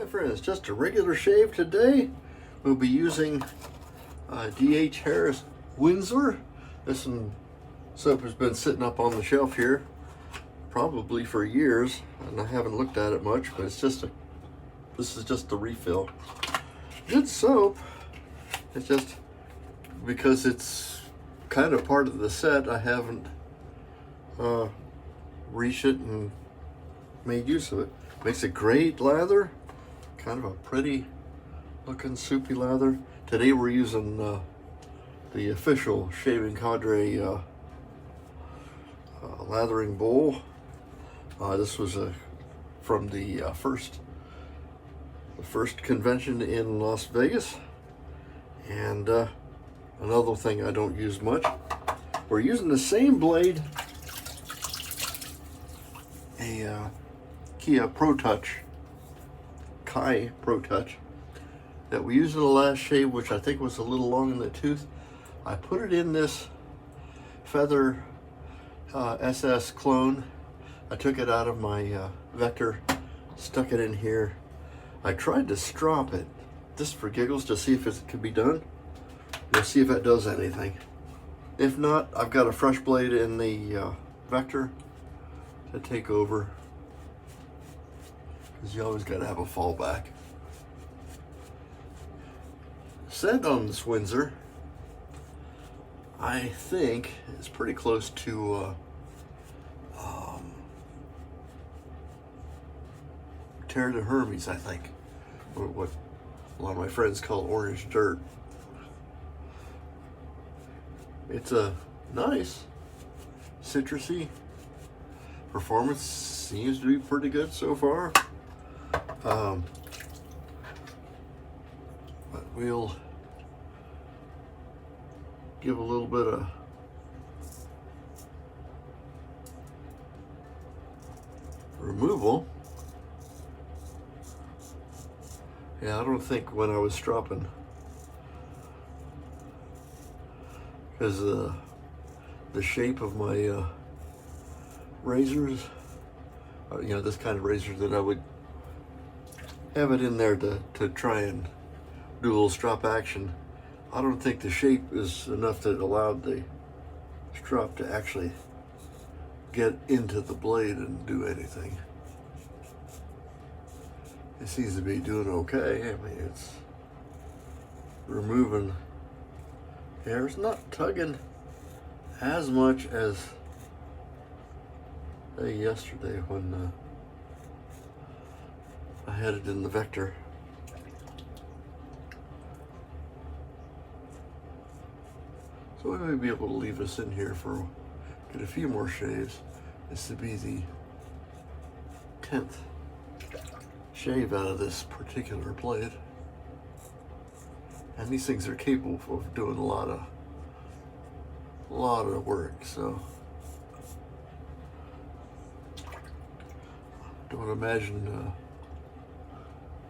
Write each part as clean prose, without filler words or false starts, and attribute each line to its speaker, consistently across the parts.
Speaker 1: Hi friends, just a regular shave today. We'll be using D.H. Harris Windsor. This soap has been sitting up on the shelf here probably for years, and I haven't looked at it much, but this is just the refill. Good soap. It's just because it's kind of part of the set, I haven't reached it and made use of it. Makes a great lather, kind of a pretty looking soupy lather. Today we're using the official Shaving Cadre lathering bowl. This was from the first convention in Las Vegas. And another thing I don't use much, we're using the same blade, a Kai Pro Touch that we used in the last shave, which I think was a little long in the tooth. I put it in this Feather SS clone. I took it out of my Vector, stuck it in here. I tried to strop it just for giggles to see if it could be done. We'll see if that does anything. If not, I've got a fresh blade in the Vector to take over, because you always got to have a fallback. Scent on this Windsor, I think, is pretty close to Terre de Hermes, I think, or what a lot of my friends call orange dirt. It's a nice citrusy performance. Seems to be pretty good so far. But we'll give a little bit of removal. Yeah, I don't think when I was stropping, because the shape of my razors, you know, this kind of razor, that I would have it in there to try and do a little strop action. I don't think the shape is enough that allowed the strop to actually get into the blade and do anything. It seems to be doing okay. I mean, it's removing hair. It's not tugging as much as yesterday when I had it in the Vector. So we may be able to leave this in here for get a few more shaves. This would be the 10th shave out of this particular blade, and these things are capable of doing a lot of work. So don't imagine.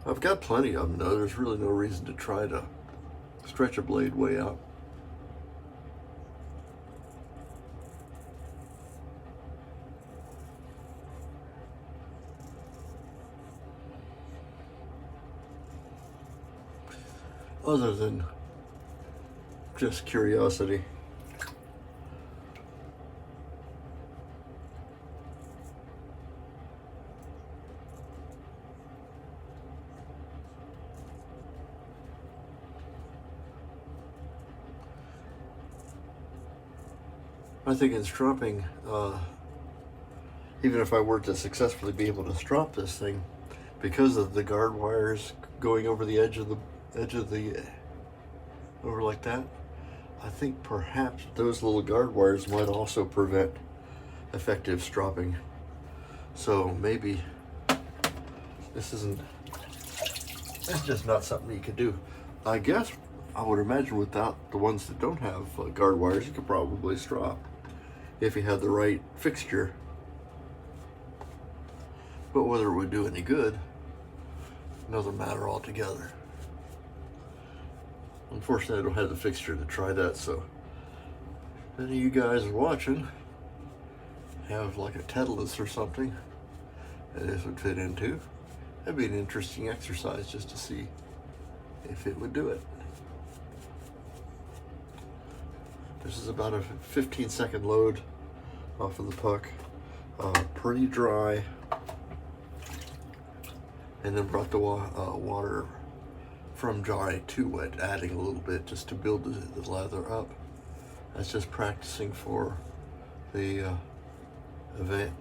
Speaker 1: I've got plenty of them though. There's really no reason to try to stretch a blade way out. Other than just curiosity. I think in stropping, even if I were to successfully be able to strop this thing, because of the guard wires going over the edge of the over like that, I think perhaps those little guard wires might also prevent effective stropping. So maybe it's just not something you could do. I guess I would imagine without the ones that don't have guard wires, you could probably strop if you had the right fixture. But whether it would do any good, another matter altogether. Unfortunately, I don't have the fixture to try that, so if any of you guys are watching, have like a Titleist or something that this would fit into, That'd be an interesting exercise just to see if it would do it. This is about a 15-second load off of the puck. Pretty dry. And then brought the water from dry to wet, adding a little bit just to build the lather up. That's just practicing for the event.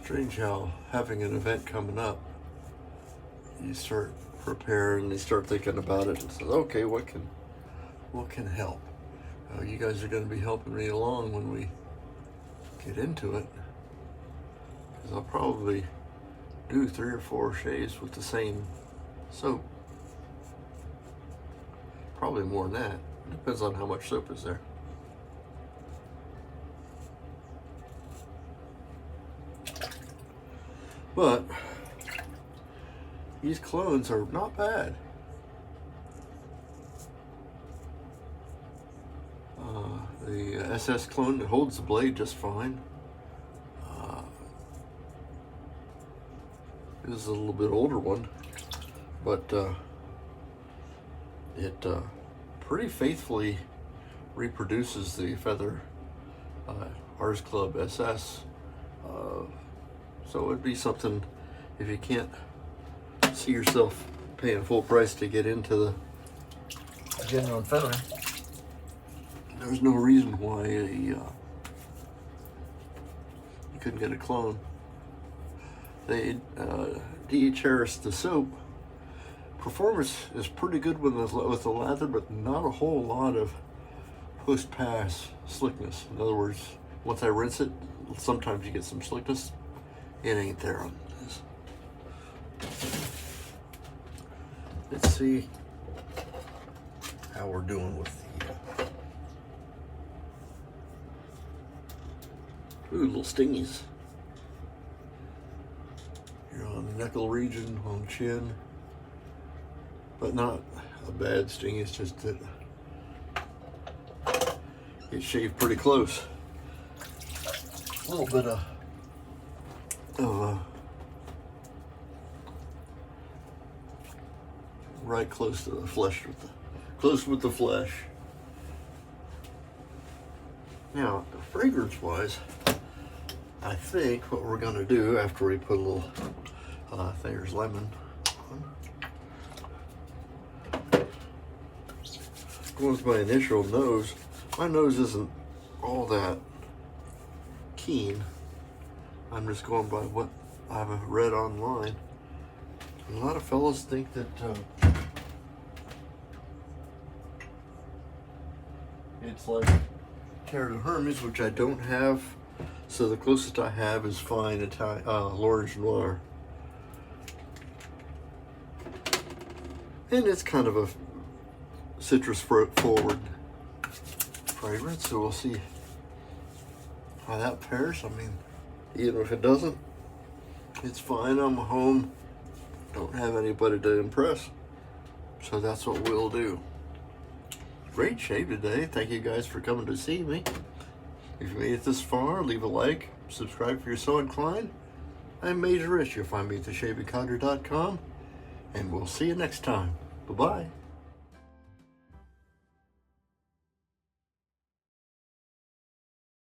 Speaker 1: Strange how having an event coming up, you start preparing, you start thinking about it and say, okay, what can help? You guys are going to be helping me along when we get into it, because I'll probably do 3 or 4 shaves with the same soap. Probably more than that. Depends on how much soap is there. But these clones are not bad. The SS clone holds the blade just fine. This is a little bit older one, but it pretty faithfully reproduces the Feather Ars Club SS. So it'd be something, if you can't see yourself paying full price to get into the genuine feather, there's no reason why you couldn't get a clone. They DHRS the soap performance is pretty good with the lather, but not a whole lot of post-pass slickness. In other words, once I rinse it, sometimes you get some slickness. It ain't there on this. Let's see how we're doing with the little stingies. You're on the knuckle region, on chin, but not a bad sting. It's just that it shaved pretty close. A little bit of right close to the flesh, close with the flesh. Now, fragrance-wise, I think what we're gonna do after we put a little Thayer's lemon on, going with my initial nose. My nose isn't all that keen. I'm just going by what I've read online. A lot of fellas think that it's like Terre de Hermes, which I don't have. So the closest I have is fine Italian L'Orange Noir. And it's kind of a citrus forward fragrance, so we'll see how that pairs. I mean, even if it doesn't, it's fine. I'm home, don't have anybody to impress, so that's what we'll do. Great shave today. Thank you guys for coming to see me. If you made it this far, leave a like, subscribe if you're so inclined. I'm Major Rich. You'll find me at theshavingconjure.com, and we'll see you next time. Bye-bye.